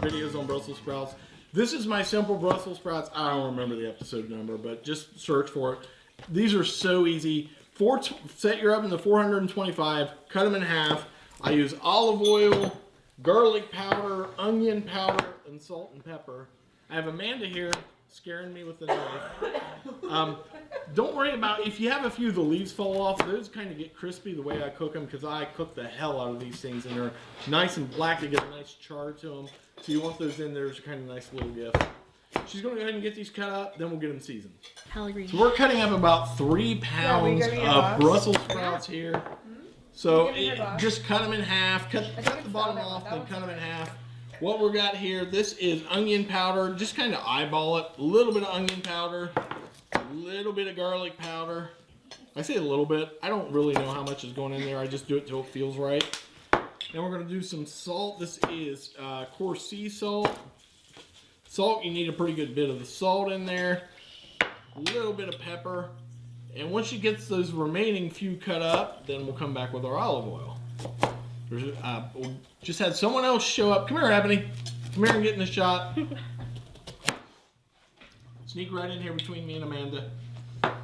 videos on Brussels sprouts. This is my simple Brussels sprouts. I don't remember the episode number, but just search for it. These are so easy. Set your oven to 425, cut them in half. I use olive oil, garlic powder, onion powder, and salt and pepper. I have Amanda here scaring me with the knife. Don't worry about if you have a few the leaves fall off. Those kind of get crispy the way I cook them because I cook the hell out of these things and they're nice and black to get a nice char to them. So you want those in there as a kind of nice little gift. She's going to go ahead and get these cut up, then we'll get them seasoned. Pellegrini. So we're cutting up about 3 pounds of Brussels sprouts here. So just cut them in half, cut the bottom off, then cut them in half. What we got here, this is onion powder. Just kind of eyeball it. A little bit of onion powder, a little bit of garlic powder. I say a little bit. I don't really know how much is going in there. I just do it till it feels right. Then we're going to do some salt. This is coarse sea salt. Salt, you need a pretty good bit of the salt in there. A little bit of pepper. And once she gets those remaining few cut up, then we'll come back with our olive oil. We just had someone else show up. Come here, Ebony. Come here and get in the shot. Sneak right in here between me and Amanda.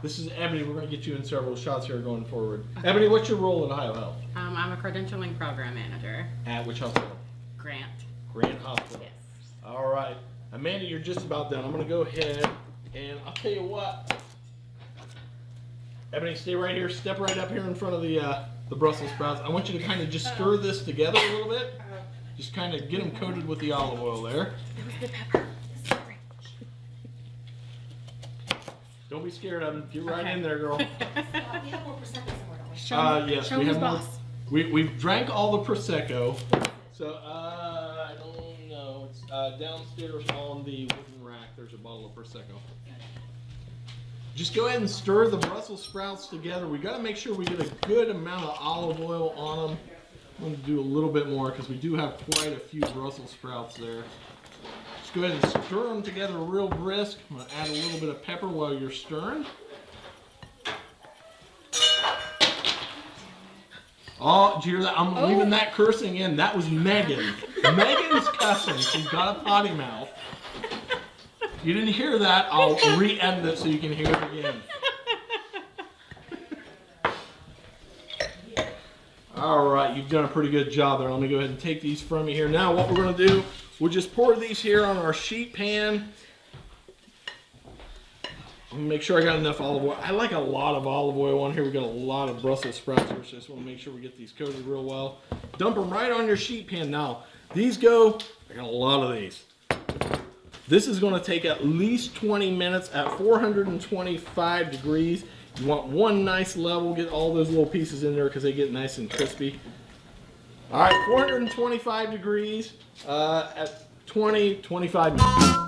This is Ebony. We're going to get you in several shots here going forward. Ebony, what's your role at Ohio Health? I'm a credentialing program manager. At which hospital? Grant. Grant Hospital. Yes. All right. Amanda, you're just about done. I'm going to go ahead and I'll tell you what. Ebony, stay right here. Step right up here in front of the Brussels sprouts. I want you to kind of just stir this together a little bit. Just kind of get them coated with the olive oil there. It was the pepper. Sorry. Don't be scared of them. Get right in there, girl. We have more Prosecco somewhere, don't we? Yes, show we who's have more. boss. We've drank all the Prosecco. So, I don't know. It's downstairs on the wooden rack. There's a bottle of Prosecco. Just go ahead and stir the Brussels sprouts together. We got to make sure we get a good amount of olive oil on them. I'm going to do a little bit more because we do have quite a few Brussels sprouts there. Just go ahead and stir them together real brisk. I'm going to add a little bit of pepper while you're stirring. Oh, did you hear that? I'm leaving that cursing in. That was Megan. Megan's cussing. She's got a potty mouth. You didn't hear that, I'll re-edit it so you can hear it again. All right, you've done a pretty good job there. Let me go ahead and take these from you here. Now what we're going to do, we'll just pour these here on our sheet pan. I'm going to make sure I got enough olive oil. I like a lot of olive oil on here. We've got a lot of Brussels sprouts here, so just want to make sure we get these coated real well. Dump them right on your sheet pan. Now, these go, I got a lot of these. This is going to take at least 20 minutes at 425 degrees. You want one nice level, get all those little pieces in there because they get nice and crispy. All right, 425 degrees at 25 minutes.